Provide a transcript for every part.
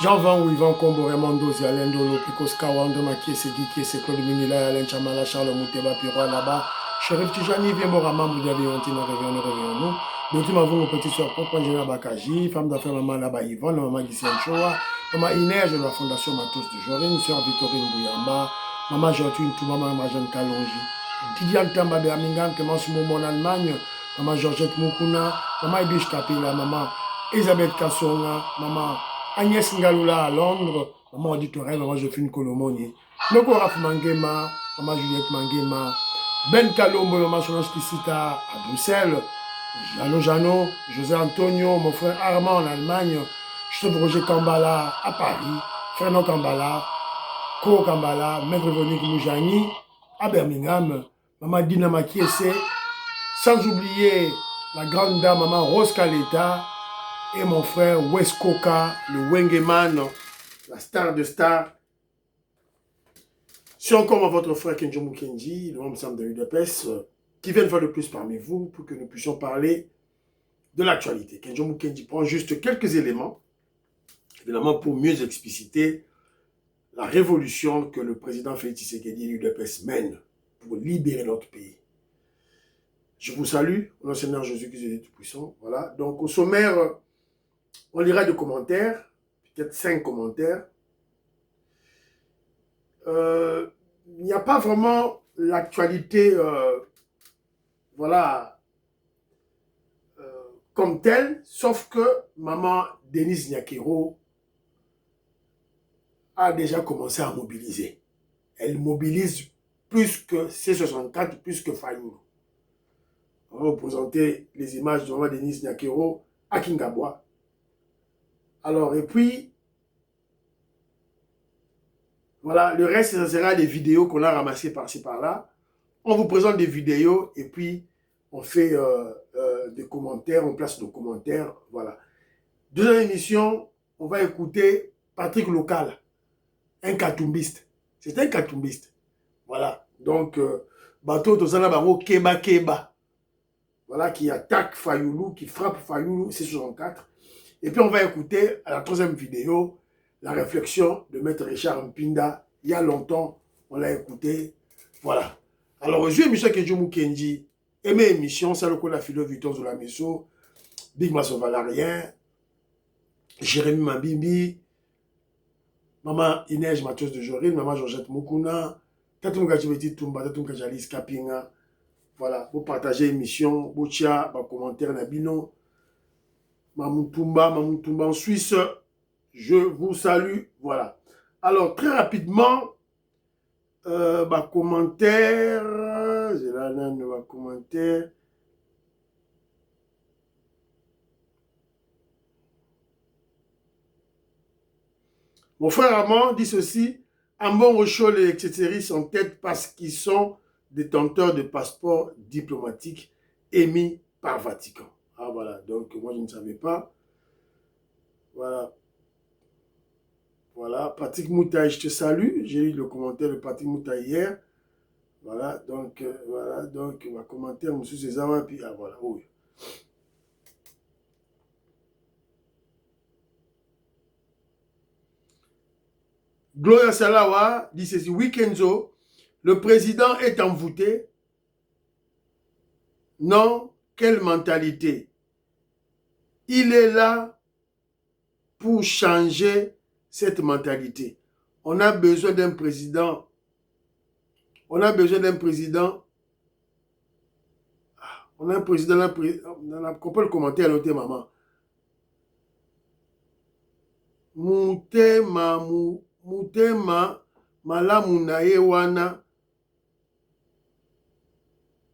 Jean-Van ou Yvan Combo, Raymond Dozi, Alain Dolo, Picos Kawando, Maki, Segui, c'est Claude Minila, Alain Chamala, Charles Mouteba, Piro là-bas. Chérif Tijani, Viemborama, Moudiavi, Ontina, réveillons-nous. Donc, tu m'as vu mon petit soeur, Papa Géna Bakaji, femme d'affaires, maman là-bas, Yvonne, maman Gisèle Choa, maman Inès de la Fondation Matos de Jorine, sœur Victorine Bouyamba, maman Gertrude Touma, maman Jeanne Kalonji, Didiane Tamba Birmingham, Clément Momo en Allemagne, maman Georgette Moukouna, maman Ibish Kapila, maman Elisabeth Kassonga, maman Agnès Ngaloula à Londres, maman Auditorelle, maman Jophine Colomoni, Loko Raf Mangema, maman Juliette Mangema, Ben Kalombo, maman Solange Kissita à Bruxelles, Jano Jano, José Antonio, mon frère Armand en Allemagne, Christophe Roger Kambala à Paris, Fernand Kambala, Ko Kambala, Maître Vonique Moujani à Birmingham, maman Dina Makiese, sans oublier la grande dame, maman Rose Kaleta, et mon frère Wes Koka, le Wengeman, la star de stars. C'est encore votre frère Kenjo Mukenji, le homme Sam de l'UDPS, qui vient une fois de plus parmi vous pour que nous puissions parler de l'actualité. Kenjo Mukenji prend juste quelques éléments, évidemment pour mieux expliciter la révolution que le président Félix Tshisekedi et l'UDPS mènent pour libérer notre pays. Je vous salue, au nom du Seigneur Jésus-Christ est tout-puissant. Voilà, donc au sommaire, on lira des commentaires, peut-être 5 commentaires. Il n'y a pas vraiment l'actualité, voilà, comme telle, sauf que maman Denise Nyakero a déjà commencé à mobiliser. Elle mobilise plus que C64, plus que Fayou. On va vous présenter les images de maman Denise Nyakero à Kingabwa. Alors, et puis, voilà, le reste, ce sera des vidéos qu'on a ramassées par-ci, par-là. On vous présente des vidéos et puis on fait des commentaires, on place nos commentaires, voilà. Deuxième émission, on va écouter Patrick Local, un katumbiste. C'est un katumbiste. Voilà, donc, bateau Tozana Bango Keba Keba. Voilà, qui attaque Fayoulou, qui frappe Fayoulou, C64. Et puis on va écouter à la troisième vidéo la réflexion de Maître Richard Mpinda. Il y a longtemps, on l'a écouté. Voilà. Alors, je suis Michel Kenjo Mukenji. Aimez émission, c'est le coup de la philo Victor de la Messo, Big Masso Valarien, Jérémy Mabimbi, Maman Inès Mathieu de Jorine, Maman Georgette Moukouna, Tatum Gachibeti Tumba, Tatum Kajalis Kapinga. Voilà, vous partagez l'émission, vous tia, vos commentaires, Nabino. Mamoutoumba en Suisse, je vous salue, voilà. Alors, très rapidement, commentaire, j'ai là un commentaire. Mon frère Armand dit ceci, Ambon Rochol et etc. sont tête parce qu'ils sont détenteurs de passeports diplomatiques émis par Vatican. Ah voilà, donc moi je ne savais pas. Voilà. Voilà, Patrick Moutaï, je te salue. J'ai eu le commentaire de Patrick Moutaï hier. Voilà, donc, on va commenter M. César, puis ah, voilà, oui. Gloria Salawa dit ceci, Weekenzo, le président est envoûté. Non, quelle mentalité. Il est là pour changer cette mentalité. On a besoin d'un président. On a besoin d'un président. On a un président. On peut le commenter à l'autre maman. Mutema malamunaye wana.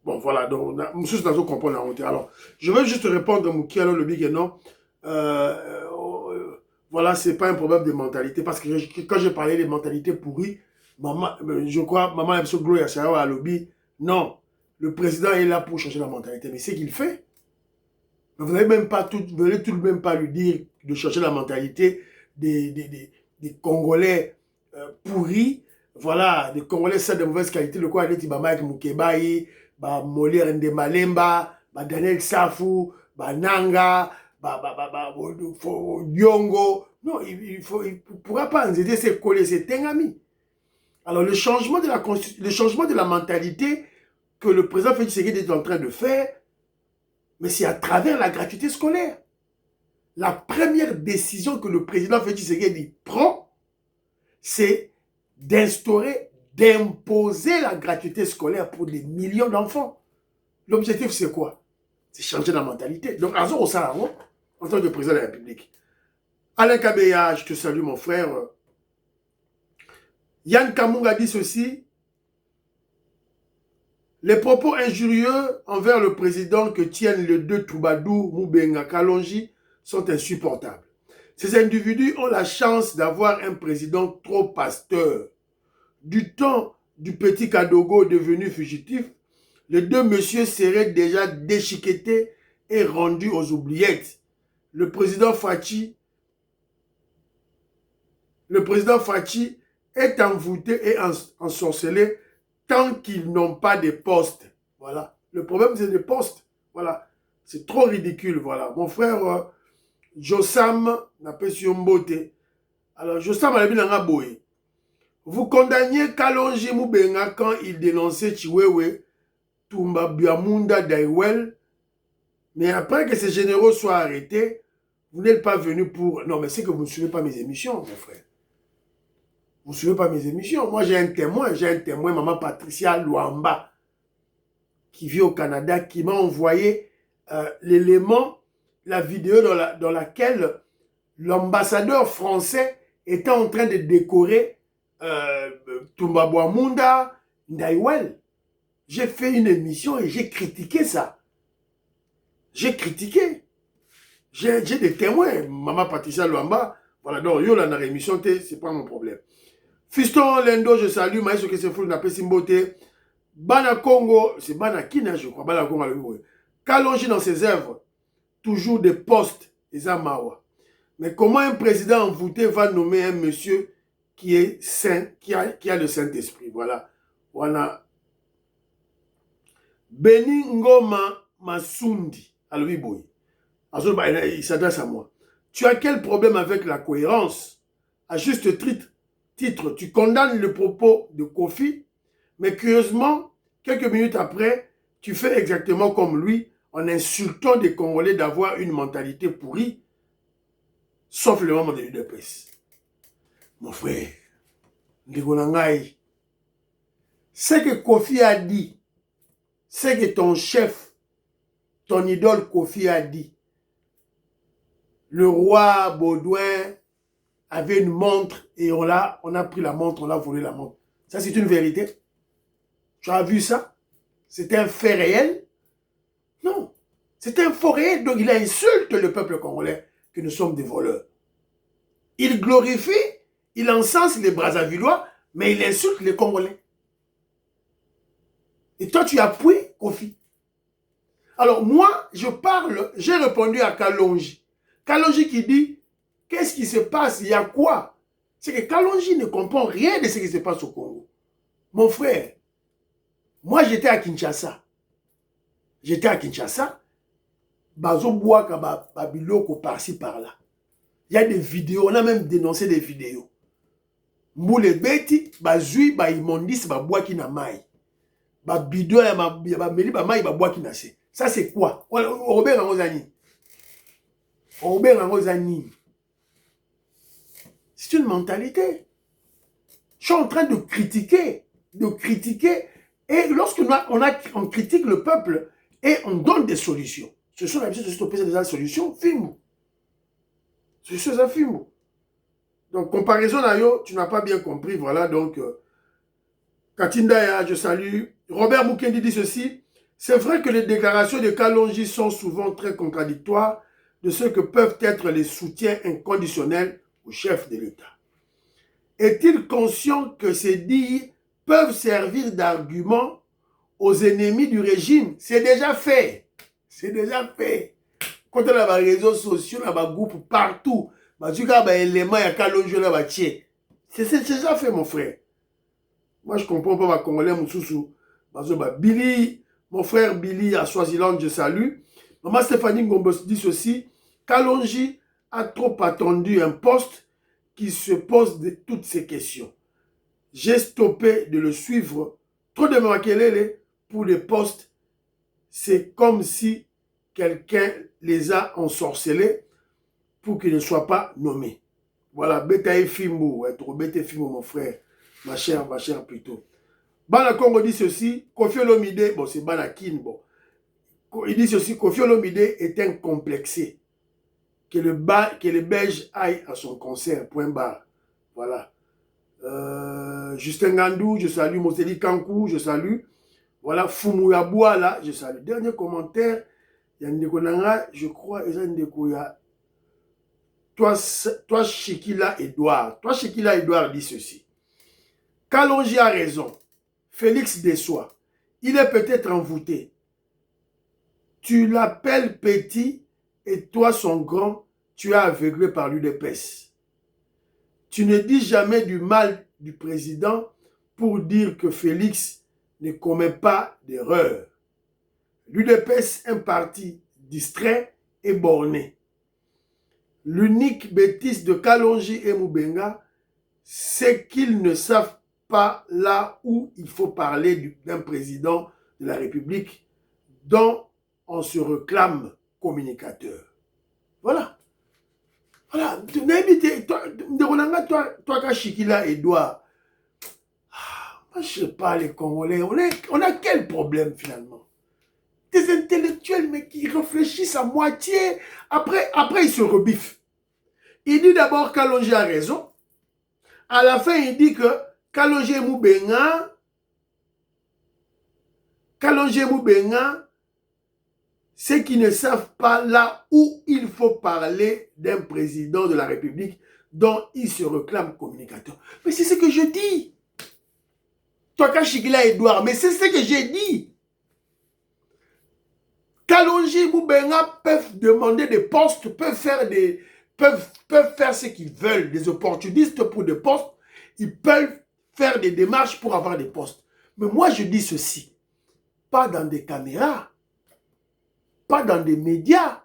Bon, voilà, donc, monsieur Nazo comprend la honte. Alors, je veux juste répondre à Mouki, alors le big et non. Voilà, c'est pas un problème de mentalité. Parce que quand j'ai parlé des mentalités pourries, maman, je crois, maman M. Gloria Sarawa à lobby, non, le président est là pour changer la mentalité. Mais c'est qu'il fait. Vous n'allez même pas tout de même pas lui dire de changer la mentalité des Congolais pourris. Voilà, des Congolais ça de mauvaise qualité. Le quoi, il y a Mike Mukebaï, Molière Ndemalemba, Daniel Safou, Nanga, Diongo. Non, il ne pourra pas nous aider, c'est coller, c'est un ami. Alors le changement de la mentalité que le président Félix Tshisekedi est en train de faire, mais c'est à travers la gratuité scolaire. La première décision que le président Félix Tshisekedi prend, c'est d'instaurer, d'imposer la gratuité scolaire pour des millions d'enfants. L'objectif, c'est quoi? C'est changer la mentalité. Donc, à au Salamo, en tant que président de la République. Alain Kabeya, je te salue, mon frère. Yann Kamunga dit ceci. Les propos injurieux envers le président que tiennent les deux Toubadou, Moubenga, Kalonji sont insupportables. Ces individus ont la chance d'avoir un président trop pasteur. Du temps du petit Kadogo devenu fugitif, les deux messieurs seraient déjà déchiquetés et rendus aux oubliettes. Le président Fachi est envoûté et ensorcelé tant qu'ils n'ont pas de postes. Voilà. Le problème, c'est les postes. Voilà. C'est trop ridicule. Voilà. Mon frère Jossam n'a pas su mbote. Alors, Jossam a bien en boé. Vous condamniez Kalonji Moubenga quand il dénonçait Chiwewe, Toumba Biamunda Daiwel. Mais après que ces généraux soient arrêtés, vous n'êtes pas venu pour... Non, mais c'est que vous ne suivez pas mes émissions, mon frère. Vous ne suivez pas mes émissions. Moi, j'ai un témoin, maman Patricia Luamba, qui vit au Canada, qui m'a envoyé l'élément, la vidéo dans laquelle l'ambassadeur français était en train de décorer Toumba Biamunda Daiwel. J'ai fait une émission et j'ai critiqué ça. J'ai critiqué. J'ai des témoins. Maman Patricia Luamba, voilà, donc, yo, là, dans l'émission, c'est pas mon problème. Fiston Lendo, je salue, Maïso Kesefou, n'a pas simboté. Bana Congo, c'est Bana Kina, je crois, Bana Congo, Kalonji dans ses œuvres, toujours des postes, les Amawa. Mais comment un président envoûté va nommer un monsieur qui est saint, qui a le Saint-Esprit? Voilà. Voilà. Beni Ngoma Masundi, Alwiboy. Il s'adresse à moi. Tu as quel problème avec la cohérence? À juste titre, tu condamnes le propos de Kofi, mais curieusement, quelques minutes après, tu fais exactement comme lui en insultant des Congolais d'avoir une mentalité pourrie, sauf le membre de l'UDPS. Mon frère, ce que Kofi a dit, ce que ton chef, ton idole Kofi a dit, le roi Baudouin avait une montre et on a pris la montre, on a volé la montre. Ça, c'est une vérité. Tu as vu ça? C'est un fait réel? Non. C'est un faux réel. Donc, il insulte le peuple congolais que nous sommes des voleurs. Il glorifie, il encense les Brazzavillois, mais il insulte les Congolais. Et toi, tu appuies Kofi. Alors, moi, j'ai répondu à Kalonji. Kalonji qui dit, qu'est-ce qui se passe? Il y a quoi? C'est que Kalonji ne comprend rien de ce qui se passe au Congo. Mon frère, moi j'étais à Kinshasa. Bazo Bouaka Babiloko par-ci par-là. Il y a des vidéos, on a même dénoncé des vidéos. Mboule Beti, Bazui, Baimondis, Babouaki na Mai. Babido, Bameli, Bamai, Babouaki na Se. Ça c'est quoi? Robert Rangozani. C'est une mentalité. Je suis en train de critiquer. Et lorsque on critique le peuple et on donne des solutions. Ce sont des solutions, film. C'est un film. Donc, comparaison à yo, tu n'as pas bien compris. Voilà, donc, Katindaya, je salue. Robert Moukendi dit ceci. C'est vrai que les déclarations de Kalonji sont souvent très contradictoires de ce que peuvent être les soutiens inconditionnels au chef de l'État. Est-il conscient que ces dires peuvent servir d'argument aux ennemis du régime? C'est déjà fait. C'est déjà fait. Quand on a les réseaux sociaux, on a des groupes partout. C'est déjà fait, mon frère. Moi, je ne comprends pas ma Congolais, Billy, mon frère Billy à Swaziland, je salue. Maman Stéphanie Ngombos dit ceci. Kalonji a trop attendu un poste qui se pose de toutes ces questions. J'ai stoppé de le suivre. Trop de Makelele pour des postes, c'est comme si quelqu'un les a ensorcelés pour qu'ils ne soient pas nommés. Voilà, Beta Fimbo, Beta Fimbo, mon frère, ma chère plutôt. Bana Congo dit ceci, Koffi Olomide, bon c'est Banakin, bon. Il dit ceci, Koffi Olomide est incomplexé. Que le Belge aille à son concert, point barre. Voilà. Justin Gandou, je salue. Moseli Kankou, je salue. Voilà, Fumouyaboua, là, je salue. Dernier commentaire, il y a Ndeko Nanga, je crois, il y a Ndeko ya. Toi, Chikila Edouard. Toi, Chikila Edouard dit ceci. Kalonji a raison. Félix déçoit. Il est peut-être envoûté. Tu l'appelles petit et toi, son grand, tu es aveuglé par l'UDPS. Tu ne dis jamais du mal du président pour dire que Félix ne commet pas d'erreur. L'UDPS est un parti distrait et borné. L'unique bêtise de Kalonji et Moubenga, c'est qu'ils ne savent pas là où il faut parler d'un président de la République dont on se réclame communicateur. Voilà. Voilà. Toi, Kachikila, Edouard, moi, je ne sais pas, les Congolais, on a quel problème finalement? Des intellectuels, mais qui réfléchissent à moitié, après ils se rebiffent. Il dit d'abord Kalonji a raison. À la fin, il dit que Kalonji et Moubenga, ceux qui ne savent pas là où il faut parler d'un président de la République dont il se réclame communicateur. Mais c'est ce que je dis. Toi, Kachikila Edouard, mais c'est ce que j'ai dit. Kalonji et Moubenga peuvent demander des postes, peuvent faire ce qu'ils veulent, des opportunistes pour des postes, ils peuvent faire des démarches pour avoir des postes. Mais moi, je dis ceci, pas dans des caméras, pas dans des médias.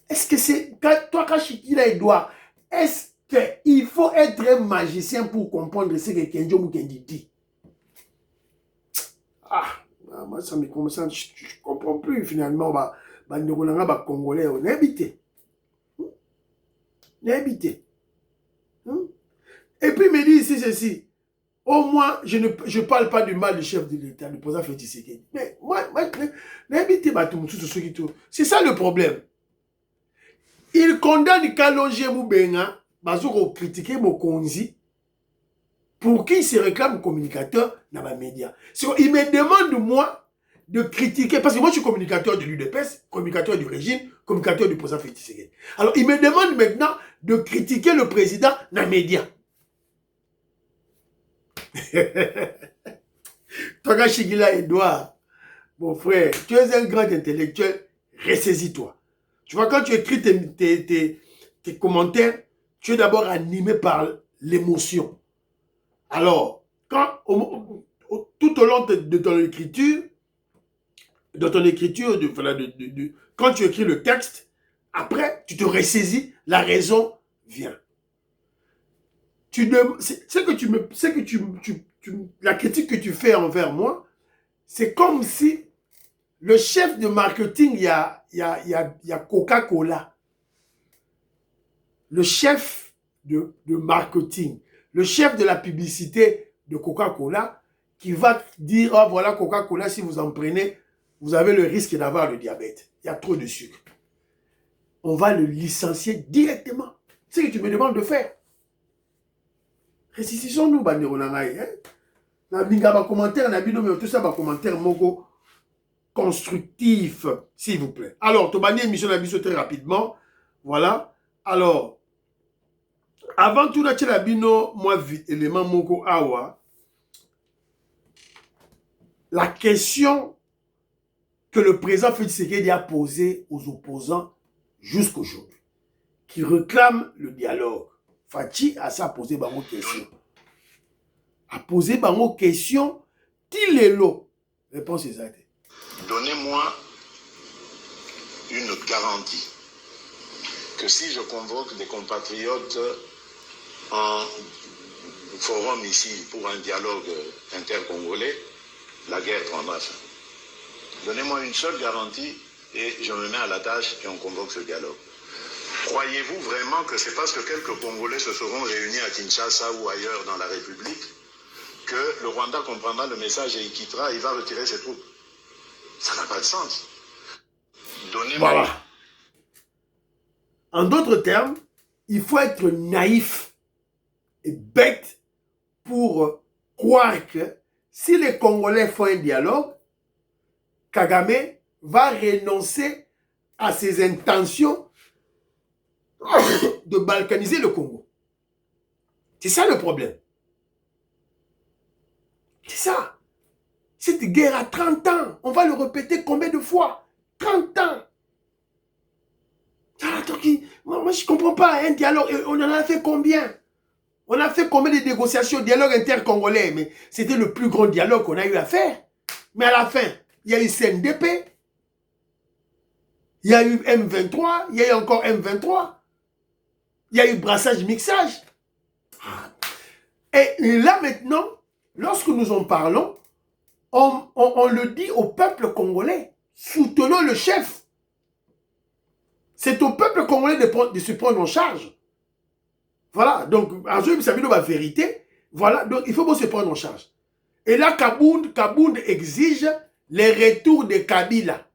Est-ce que c'est, toi, Kachikila Edouard, est-ce qu'il faut être un magicien pour comprendre ce que Kenjo Mukendi dit? Moi, ça me commence, je ne comprends plus finalement. Congolais, on est habité. Et puis, il me dit ici ceci. Au moins, je ne parle pas du mal du chef de l'État, du président Félix Tshisekedi. Mais moi, c'est ça le problème. Il condamne Kalonji Moubenga, pour critiquer Mokonzi, pour qui il se réclame communicateur dans les médias. Il me demande, moi, de critiquer, parce que moi, je suis communicateur de l'UDPS, communicateur du régime, communicateur du président Félix Tshisekedi. Alors, il me demande maintenant de critiquer le président dans les médias. Toi, Kachikila Edouard, mon frère, tu es un grand intellectuel, ressaisis-toi. Tu vois, quand tu écris tes commentaires, tu es d'abord animé par l'émotion. Alors, quand, tout au long de ton écriture, quand tu écris le texte, après, tu te ressaisis, la raison vient. La critique que tu fais envers moi, c'est comme si le chef de marketing, il y a Coca-Cola. Le chef de marketing, le chef de la publicité de Coca-Cola, qui va dire, oh voilà Coca-Cola, si vous en prenez, vous avez le risque d'avoir le diabète. Il y a trop de sucre. On va le licencier directement. C'est ce que tu me demandes de faire. Résistons-nous, Bandero Nangaï. Na binga commentaire, na bino, mais tout ça, commentaire mogo constructif, s'il vous plaît. Alors, Tobani émission la biso très rapidement. Voilà. Alors, avant tout, la bino, moi, élément mogo awa, la question que le président Félix Tshisekedi a posée aux opposants jusqu'aujourd'hui, qui réclament le dialogue. Fachi a ça posé bango question. A posé bango question, Tilelo. Réponse exacte. Donnez-moi une garantie que si je convoque des compatriotes en forum ici pour un dialogue intercongolais, la guerre prendra fin. Donnez-moi une seule garantie et je me mets à la tâche et on convoque ce dialogue. Croyez-vous vraiment que c'est parce que quelques Congolais se seront réunis à Kinshasa ou ailleurs dans la République que le Rwanda comprendra le message et il quittera, il va retirer ses troupes? Ça n'a pas de sens. Voilà. En d'autres termes, il faut être naïf et bête pour croire que si les Congolais font un dialogue, Kagame va renoncer à ses intentions de balkaniser le Congo. C'est ça le problème. C'est ça. Cette guerre a 30 ans. On va le répéter combien de fois? 30 ans. Moi, je ne comprends pas. Un dialogue, on en a fait combien? On a fait combien de négociations, dialogue intercongolais? Mais c'était le plus grand dialogue qu'on a eu à faire. Mais à la fin, il y a eu CNDP, il y a eu M23, il y a eu encore M23, il y a eu brassage, mixage. Et là maintenant, lorsque nous en parlons, on le dit au peuple congolais. Soutenons le chef. C'est au peuple congolais de se prendre en charge. Voilà, donc, en jeu, ça veut dire la vérité. Voilà, donc il faut se prendre en charge. Et là, Kabound exige les retours de Kabila.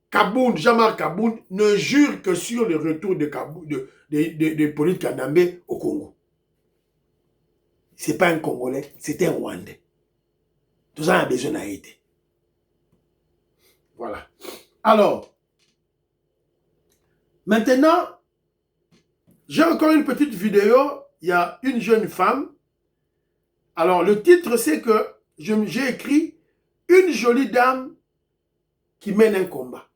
Kabound, Jean-Marc Kabound, ne jure que sur le retour de Paul Kanambe au Congo. Ce n'est pas un Congolais, c'est un Rwandais. Tout ça a besoin d'être. Voilà. Alors, maintenant, j'ai encore une petite vidéo. Il y a une jeune femme. Alors, le titre, c'est que j'ai écrit « Une jolie dame qui mène un combat ».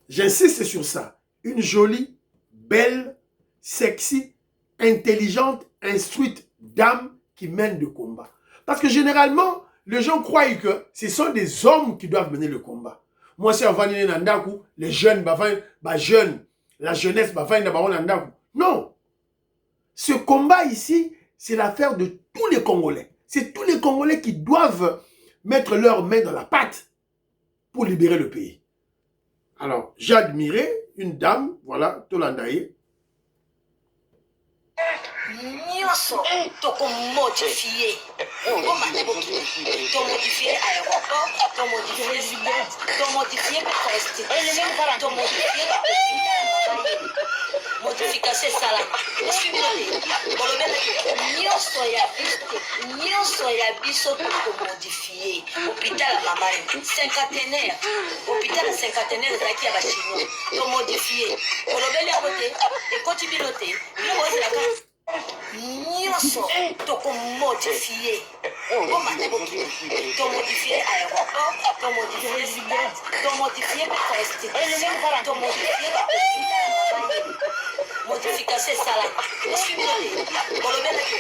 J'insiste sur ça. Une jolie, belle, sexy, intelligente, instruite dame qui mène le combat. Parce que généralement, les gens croient que ce sont des hommes qui doivent mener le combat. Moi, si on va aller dans Nandaku, les jeunes, la jeunesse, non. Ce combat ici, c'est l'affaire de tous les Congolais. C'est tous les Congolais qui doivent mettre leurs mains dans la pâte pour libérer le pays. Alors, j'ai admiré une dame, voilà, Tolandaye. Nyonso tokomodifie tomodifie aéroport tomodifie tomodifie constitution tomodifie modification esalama nyonso ya biso tokomodifie hôpital ya mama cinquantenaire hôpital ya cinquantenaire ezalaki ya bachinois tomodifie olobeli yango te ekoti bino te biloko ezalaka nyonso tokomodifie tomodifie aéroport tomodifie tomodifie constitution tomodifie modification esalama olobelaki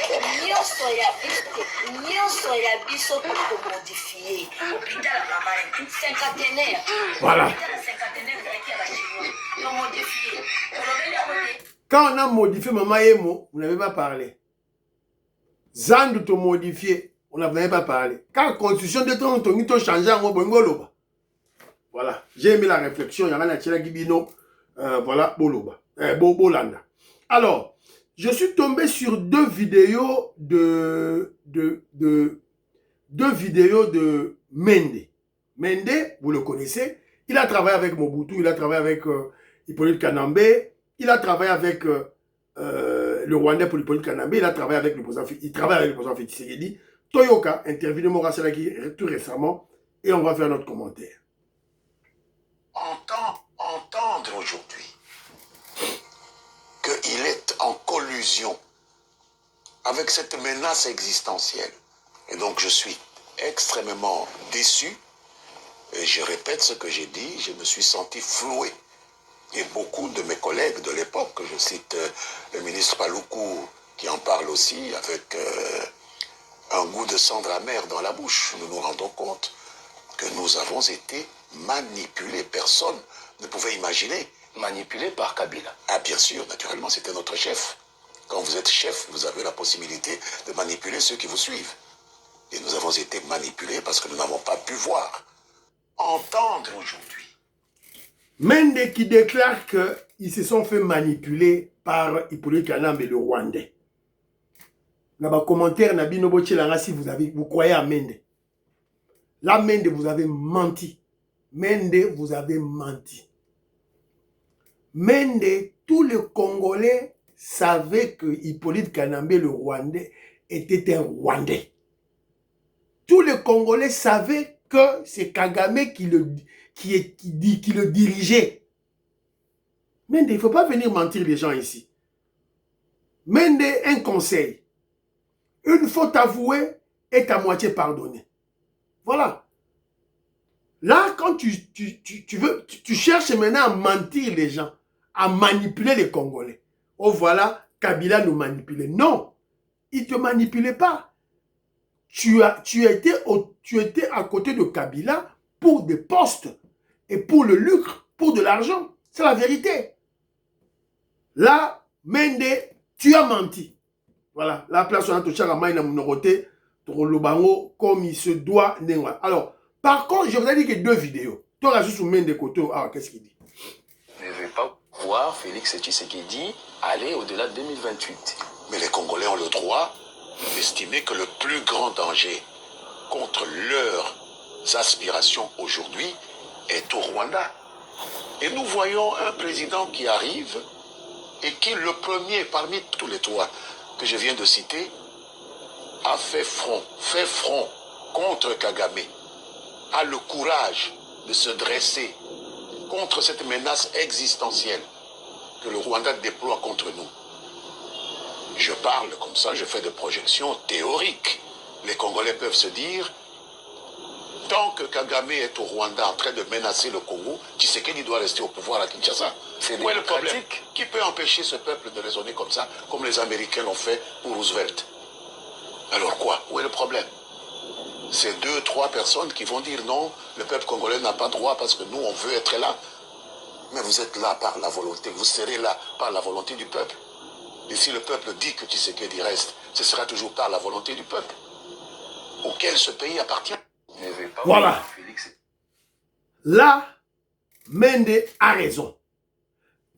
nyonso ya biso tokomodifie hôpital ya mama cinquantenaire Voilà. cinquantenaire ezalaki ya bachinois tomodifie olobeli yango te. Quand on a modifié Maman Yemo, vous n'avez pas parlé. Zandu to modifié, on n'avait pas parlé. Quand la constitution de ton to changé en Bongoloba. Voilà, j'ai aimé la réflexion, il y a un Tchela Gibino, voilà, Bolanda. Alors, je suis tombé sur deux vidéos de Mende. Mende, vous le connaissez, il a travaillé avec Mobutu, il a travaillé avec Hippolyte Kanambe, il a travaillé avec le Rwandais pour Hippolyte Kanambe, il a travaillé avec le président, il travaille avec le président Félix Tshisekedi. Toyoka, intervenu Moraselaki tout récemment, et on va faire notre commentaire. Entendre aujourd'hui qu'il est en collusion avec cette menace existentielle. Et donc je suis extrêmement déçu, et je répète ce que j'ai dit, je me suis senti floué. Et beaucoup de mes collègues de l'époque, je cite le ministre Paluku qui en parle aussi, avec un goût de cendre amère dans la bouche, nous nous rendons compte que nous avons été manipulés. Personne ne pouvait imaginer manipulé par Kabila. Ah, bien sûr, naturellement, c'était notre chef. Quand vous êtes chef, vous avez la possibilité de manipuler ceux qui vous suivent. Et nous avons été manipulés parce que nous n'avons pas pu voir, entendre aujourd'hui. Mende qui déclare qu'ils se sont fait manipuler par Hippolyte Kanambe, le Rwandais. Dans les commentaires, si vous croyez à Mende. Là, Mende, vous avez menti. Mende, vous avez menti. Mende, tous les Congolais savaient que Hippolyte Kanambe, le Rwandais, était un Rwandais. Tous les Congolais savaient que c'est Kagame qui le dirigeait. Mende, il ne faut pas venir mentir les gens ici. Mende, un conseil. Une faute avouée est à moitié pardonnée. Voilà. Là, quand tu cherches maintenant à mentir les gens, à manipuler les Congolais. Oh voilà, Kabila nous manipulait. Non, il ne te manipulait pas. Tu étais à côté de Kabila pour des postes et pour le lucre, pour de l'argent. C'est la vérité. Là, Mende, tu as menti. Voilà, la place on a touché à Maïna Mounoroté, comme il se doit. Alors, par contre, je vous ai dit que 2 vidéos. Toi, là, sous Mende Koto, ah, qu'est-ce qu'il dit? Ne veut pas voir Félix Tshisekedi aller au-delà de 2028. Mais les Congolais ont le droit d'estimer que le plus grand danger contre leurs aspirations aujourd'hui est au Rwanda. Et nous voyons un président qui arrive et qui, le premier parmi tous les 3 que je viens de citer, a fait front contre Kagame, a le courage de se dresser contre cette menace existentielle que le Rwanda déploie contre nous. Je parle comme ça, je fais des projections théoriques. Les Congolais peuvent se dire, tant que Kagame est au Rwanda en train de menacer le Congo, Tshisekedi doit rester au pouvoir à Kinshasa. Où est le problème? Qui peut empêcher ce peuple de raisonner comme ça, comme les Américains l'ont fait pour Roosevelt? Alors quoi? Où est le problème? C'est 2, 3 personnes qui vont dire non, le peuple congolais n'a pas droit parce que nous, on veut être là. Mais vous êtes là par la volonté, vous serez là par la volonté du peuple. Et si le peuple dit que Tshisekedi reste, ce sera toujours par la volonté du peuple, auquel ce pays appartient. Voilà. Là, Mende a raison.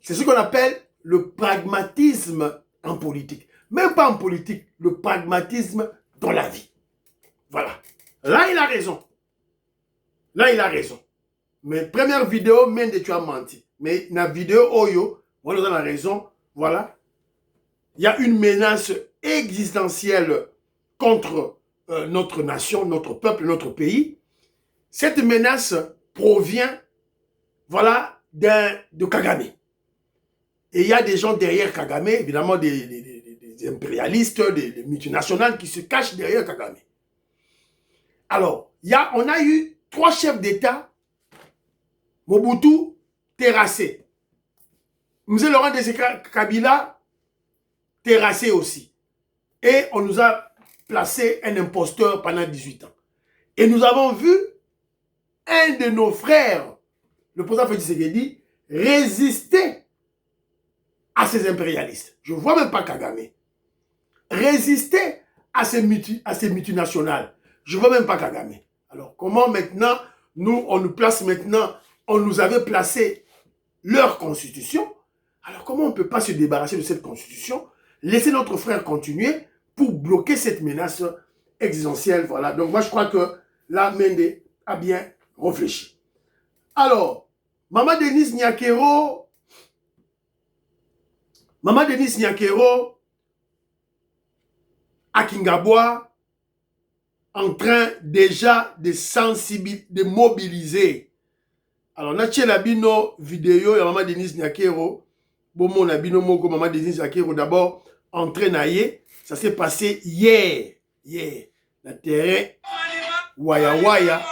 C'est ce qu'on appelle le pragmatisme en politique. Même pas en politique, le pragmatisme dans la vie. Voilà. Là, il a raison. Là, il a raison. Mais première vidéo, Mende, tu as menti. Mais dans la vidéo, Oyo, on a la raison. Voilà. Il y a une menace existentielle contre notre nation, notre peuple, notre pays. Cette menace provient, voilà, de Kagame. Et il y a des gens derrière Kagame, évidemment des impérialistes, des multinationales qui se cachent derrière Kagame. Alors, on a eu 3 chefs d'État, Mobutu, terrassé. M. Laurent Désiré Kabila, terrassé aussi. Et on nous a placé un imposteur pendant 18 ans. Et nous avons vu un de nos frères, le président Félix Tshisekedi, résister à ces impérialistes. Je ne vois même pas Kagame. Résister à ces multinationales. Je ne vois même pas Kagame. Alors, comment maintenant, on nous place maintenant, on nous avait placé leur constitution. Alors, comment on ne peut pas se débarrasser de cette constitution, laisser notre frère continuer pour bloquer cette menace existentielle. Voilà. Donc, moi, je crois que là, Mende a bien réfléchi. Alors, Maman Denise Nyakero, à Kingabwa, en train déjà de mobiliser. Alors, na tchela bino vidéo ya Maman Denise Nyakero, bon na bino moko Maman Denise Nyakero d'abord en train naïe, ça s'est passé hier, la terrain Waya Waya.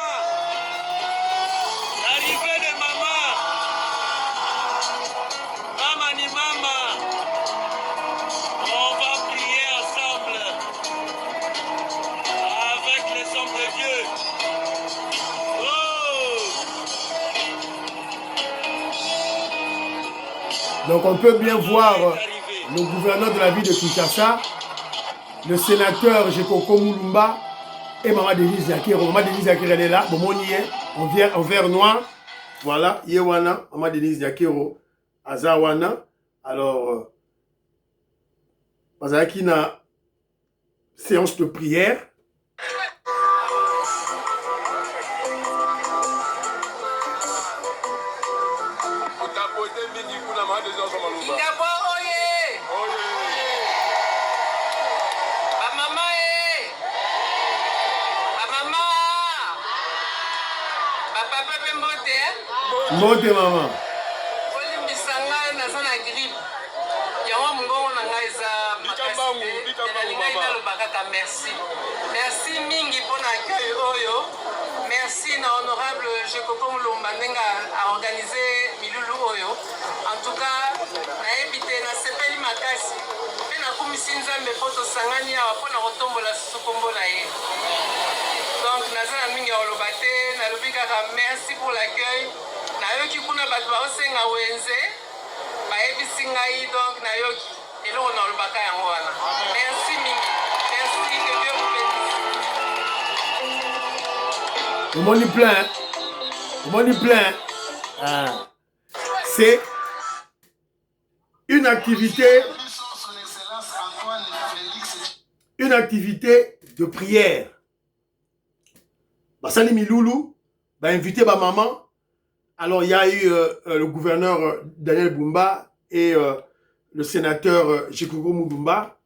Donc on peut bien voir le gouverneur de la ville de Kinshasa, le sénateur Jekoko Mulumba et Maman Denise Yakiro. Maman Denise Yakiro, elle est là. Bon, on y est. On vient en vert noir. Voilà. Yewana, Maman Denise Yakiro, Azawana. Alors, Bazaki na séance de prière. Mbote maman. Merci mingi pour l'accueil oyo. Merci na honorable Jekoko Mulumba ndenga a organisé Milulu oyo. En tout cas, na ebité na sepeli makasi. Pe na kumisi nzambe poto sangani awa pona kotombola sukombola ye. Donc nazana mingi oloba te na lobika ka merci pour l'accueil. Na yoki kuna bato ba osenga wenze. Ba ebisi ngai donc na yoki. Eloko na olobaka yango wana. Merci mingi. Merci que Dieu vous bénisse. Le monde est plein. Le monde est plein. Ah. C'est une activité de prière. Basali Miloulou va inviter ma maman. Alors il y a eu le gouverneur Daniel Bumba et le sénateur Jekoko Mulumba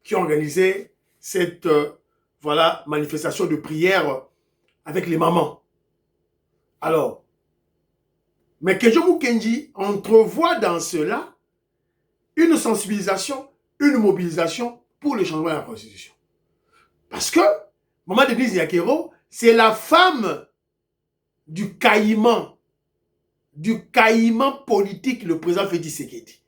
qui ont organisé cette voilà, manifestation de prière avec les mamans. Alors, mais Kenjomu Kenji entrevoit dans cela une sensibilisation, une mobilisation pour le changement de la Constitution. Parce que Maman Denise Yakiro, c'est la femme du caïman politique, le président Félix Tshisekedi.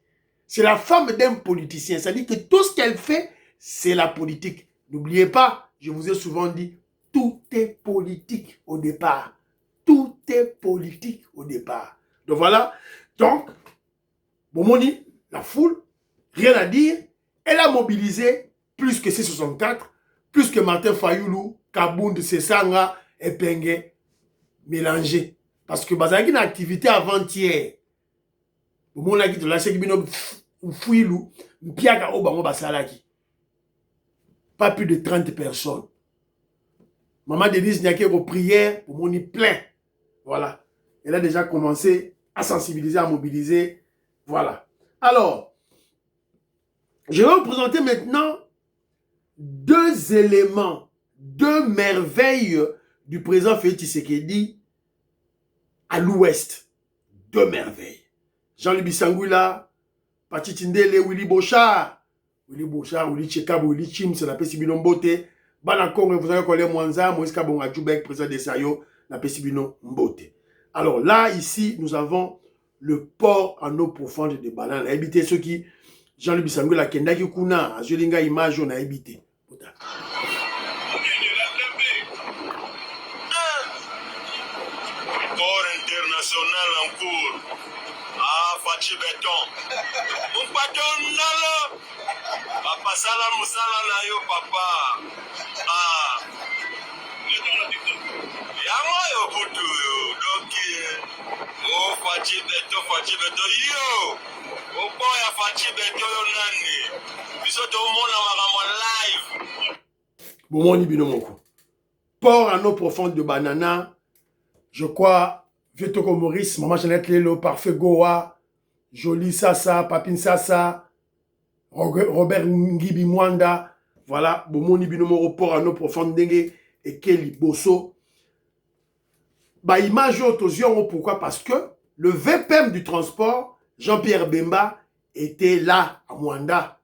C'est la femme d'un politicien. C'est-à-dire que tout ce qu'elle fait, c'est la politique. N'oubliez pas, je vous ai souvent dit, tout est politique au départ. Tout est politique au départ. Donc voilà. Donc, Bomoni, la foule, rien à dire. Elle a mobilisé plus que C64, plus que Martin Fayoulou, Kabound, Sessanga et Pengue mélangés. Parce que Bazaki une activité avant-hier. Bomoni a dit de la Sekibino Fouilou, Mpiaka Obango Basalaki. Pas plus de 30 personnes. Maman Denise Nyakero prière pour mon plein. Voilà. Elle a déjà commencé à sensibiliser, à mobiliser. Voilà. Alors, je vais vous présenter maintenant deux éléments, deux merveilles du président Félix Tshisekedi à l'ouest. Deux merveilles. Jean-Louis Bisangula, Pati Tindele, Willy Bochard, Willy Tchekabo, Willy Chim, c'est la Pessibino Mbote. Bana Congo, vous avez collé Mwanza, Moïse Kabonga Djoubek, président de Sayo, la Pessibino Mbote. Alors là, ici, nous avons le port en eau profonde de bananes. Habité ceux qui, Jean-Louis Bisangou, la Kendaki Kuna, Azulinga Image, on a habité. Port international en cours. Ah, Fachi Béton. Mon patron, nalo. Papa Sala Moussala na yo, papa. Ah. Yango yo kutu yo. Donc, oh, Fachi Béton, yo. Oh, boy, Fachi Béton, yo nani. Biso to mona makamwa live. Bomoni Binomoko. Port en eau profonde de banana. Je crois, Vietoko Maurice, Maman Jeannette Lelo, Parfait Goa, Jolie Sassa, Papine Sassa, Robert Ngibi Mwanda, voilà, Bomoni Binomoro, Port en eau profonde dengue, et Kelly Bosso. Bah, image autosion, pourquoi? Parce que le VPM du transport, Jean-Pierre Bemba, était là, à Mwanda.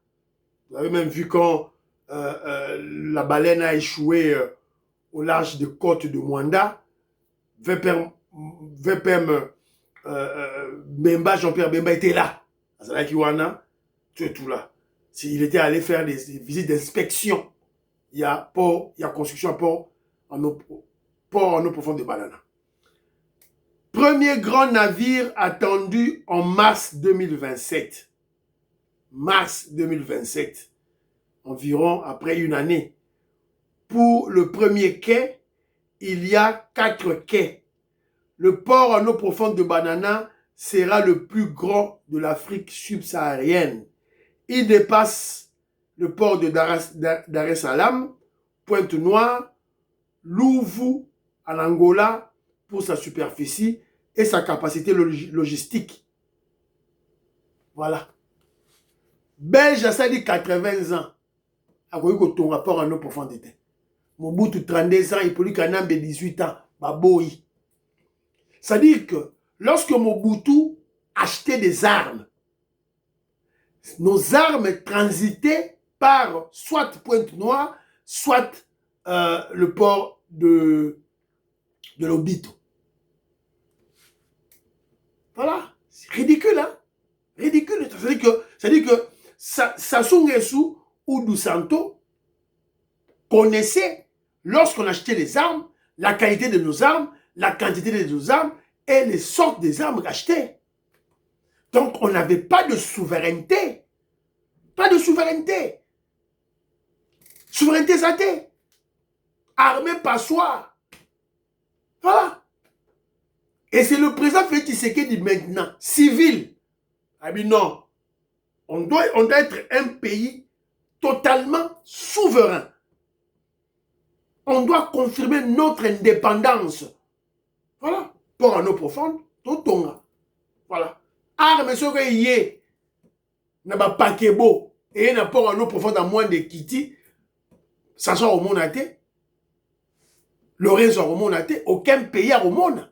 Vous avez même vu quand la baleine a échoué au large des côtes de Mwanda. VPM Bemba, Jean-Pierre Bemba était là. Azalakiwana, tu es tout là. Il était allé faire des visites d'inspection. Il y a port, il y a construction à port en eau profonde de banana. Premier grand navire attendu en mars 2027. Mars 2027. Environ après une année. Pour le premier quai, il y a 4 quais. Le port en eau profonde de Banana sera le plus grand de l'Afrique subsaharienne. Il dépasse le port de Dar es Salaam, Pointe-Noire, Louvu en Angola pour sa superficie et sa capacité logistique. Voilà. Belge, ça dit 80 ans. A eu ton rapport en eau profonde. Mobutu 32 ans, Hippolyte Kanambe 18 ans. Baboui. C'est-à-dire que lorsque Mobutu achetait des armes, nos armes transitaient par soit Pointe-Noire, soit le port de Lobito. Voilà. C'est ridicule, hein? Ridicule. C'est-à-dire que Sassou Nguesso ou Dos Santos connaissaient, lorsqu'on achetait les armes, la qualité de nos armes, la quantité de nos armes et les sortes des armes achetées. Donc, on n'avait pas de souveraineté. Pas de souveraineté. Souveraineté santé. Armée passoire. Voilà. Et c'est le président Félix Tshisekedi maintenant, civil. Ah bien non. On doit être un pays totalement souverain. On doit confirmer notre indépendance. Voilà. Pour en eau profonde, Totonga. Voilà. Arme ce que y est. N'a pas paquebo. Et n'a pas en eau profonde à moins de Kiti. Ça sort au monde à thé. Lorenzo au monde à thé. Aucun pays au monde.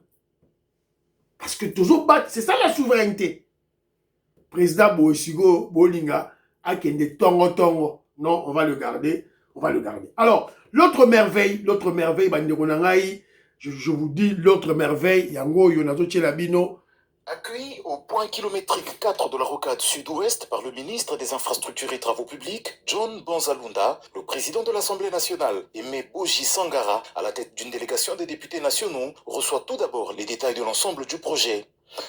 Parce que toujours battre. C'est ça la souveraineté. Président Boisigo, Bolinga, Akende Tongo Tongo. Non, on va le garder. On va le garder. Alors, l'autre merveille, je vous dis l'autre merveille, Yango Yonato Tchelabino. Accueilli au point kilométrique 4 de la rocade sud-ouest par le ministre des Infrastructures et Travaux Publics, John Bonzalunda, le président de l'Assemblée nationale, Aimé Boji Sangara, à la tête d'une délégation des députés nationaux, reçoit tout d'abord les détails de l'ensemble du projet.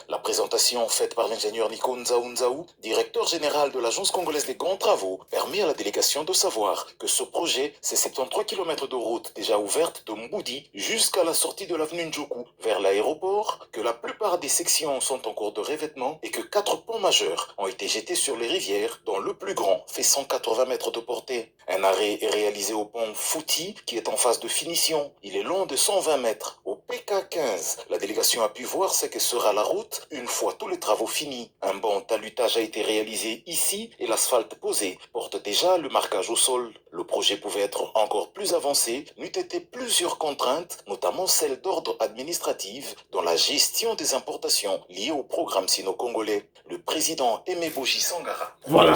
La présentation faite par l'ingénieur Nico Nzaou, directeur général de l'Agence congolaise des grands travaux, permet à la délégation de savoir que ce projet, c'est 73 km de route déjà ouverte de Mboudi jusqu'à la sortie de l'avenue Ndjoku vers l'aéroport, que la plupart des sections sont en cours de revêtement et que 4 ponts majeurs ont été jetés sur les rivières, dont le plus grand fait 180 mètres de portée. Un arrêt est réalisé au pont Fouti, qui est en phase de finition. Il est long de 120 mètres. Au PK15, la délégation a pu voir ce que sera la route une fois tous les travaux finis. Un bon talutage a été réalisé ici et l'asphalte posé porte déjà le marquage au sol. Le projet pouvait être encore plus avancé, n'eût été plusieurs contraintes, notamment celles d'ordre administratif, dans la gestion des importations liées au programme sino-congolais. Le président Aimé Boji Sangara. Voilà.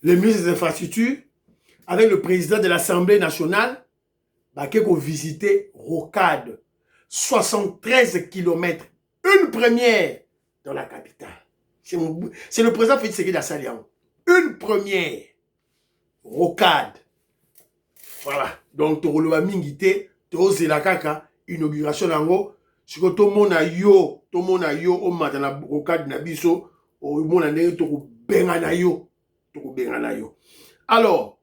Le ministre des Infrastructures, avec le président de l'Assemblée nationale, qui ont visité Rocade. 73 km. Une première dans la capitale. C'est le président Félix Tshisekedi Assalian. Une première. Rocade. Voilà. Donc, tu as mingité, tu as la kaka, inauguration nango. Si tu as yo, au matin, la rocade nabiso, au monde na tu bengana yo. Alors,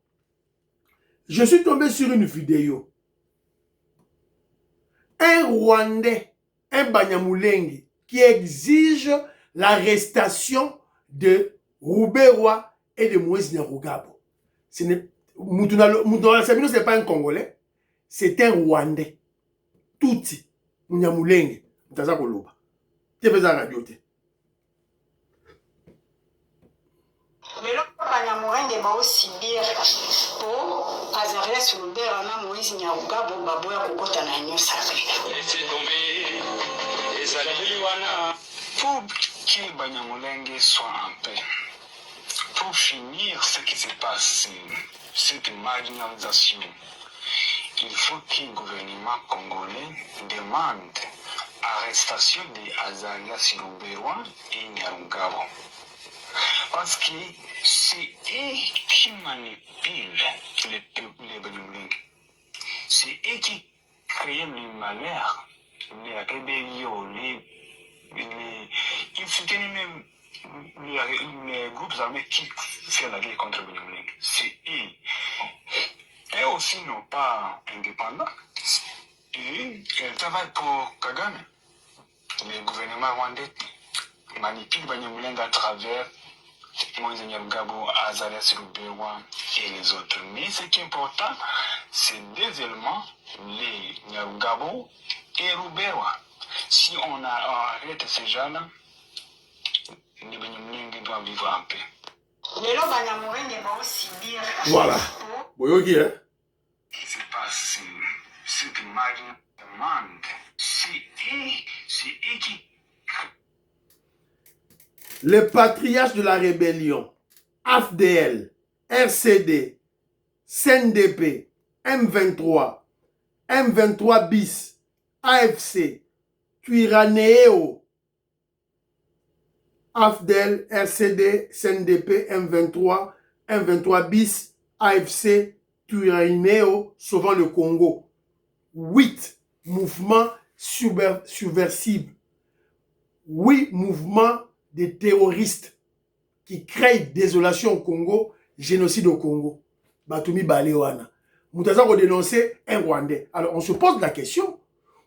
je suis tombé sur une vidéo. Un Rwandais, un Banyamulenge, qui exige l'arrestation de Rouberois et de Moïse Nyarugabo. Moutouna Sabino, ce n'est pas un Congolais, c'est un Rwandais. Touti, Nyamulenge, Mutaza Koloba. Tu fais ça à radio. lelo banyamulenge baosibir po Azarias Lubera na Moïse Nyarugabo baboya kokota na nyonso pour qu'il Banyamulenge soit en paix. Pour finir ce qui se passe, cette marginalisation, il faut que le gouvernement congolais demande l'arrestation d'Azarias Lubera et Nyarugabo. Parce que c'est eux qui manipulent les Banyamulenge. C'est eux qui créé le malheur, les rébellions, ils soutenaient même les groupes armés qui font la guerre contre Banyamulenge. C'est eux. Et aussi non pas indépendants. Et ils travaillent pour Kagame. Le gouvernement rwandais manipule Banyamulenge à travers Moïse Nyarugabo, Azarias Ruberwa et les autres. Mais ce qui est important, c'est deux éléments, les Nyarugabo et Ruberwa. Si on arrête ces gens-là, les Banyamulenge doivent vivre en paix. Voilà. Boyogi, hein? C'est pas cette marine demande. C'est eux qui... Les patriarches de la rébellion, AFDL, RCD, CNDP, M23, M23 bis, AFC, Twiranéo, AFDL, RCD, CNDP, M23, M23 bis, AFC, Twiranéo, sauvant le Congo. 8 mouvements subversibles. 8 mouvements de terroristes qui créent désolation au Congo, génocide au Congo. Batumi Balewana. Moutaza a dénoncé un Rwandais. Alors on se pose la question,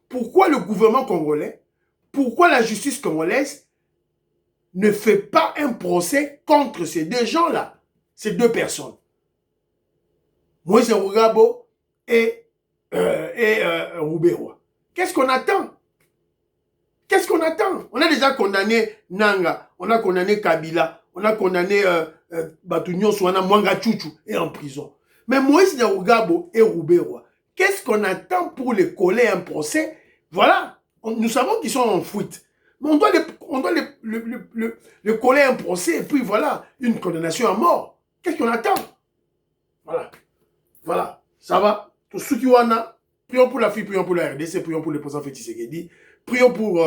pourquoi le gouvernement congolais, pourquoi la justice congolaise ne fait pas un procès contre ces deux gens-là, ces deux personnes, Moïse Nyarugabo et Ruberwa. Qu'est-ce qu'on attend? Qu'est-ce qu'on attend? On a déjà condamné Nanga, on a condamné Kabila, on a condamné Batunyo Souana Mwanga Chuchu et en prison. Mais Moïse Nyarugabo et Ruberwa, qu'est-ce qu'on attend pour les coller un procès? Voilà, nous savons qu'ils sont en fuite. Mais on doit les coller un procès et puis voilà, une condamnation à mort. Qu'est-ce qu'on attend? Voilà. Voilà, ça va. Pour ceux qui ont, prions pour la fille, prions pour la RDC, prions pour le président Félix Tshisekedi, prions pour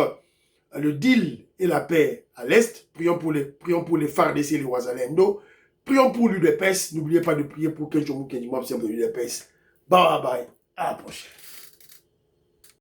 le deal et la paix à l'Est, prions pour les FARDC et les Ouazalendo, prions pour l'UDPS, n'oubliez pas de prier pour Kenjomu Kenjimab, c'est pour l'UDPS. Bye bye, à la prochaine.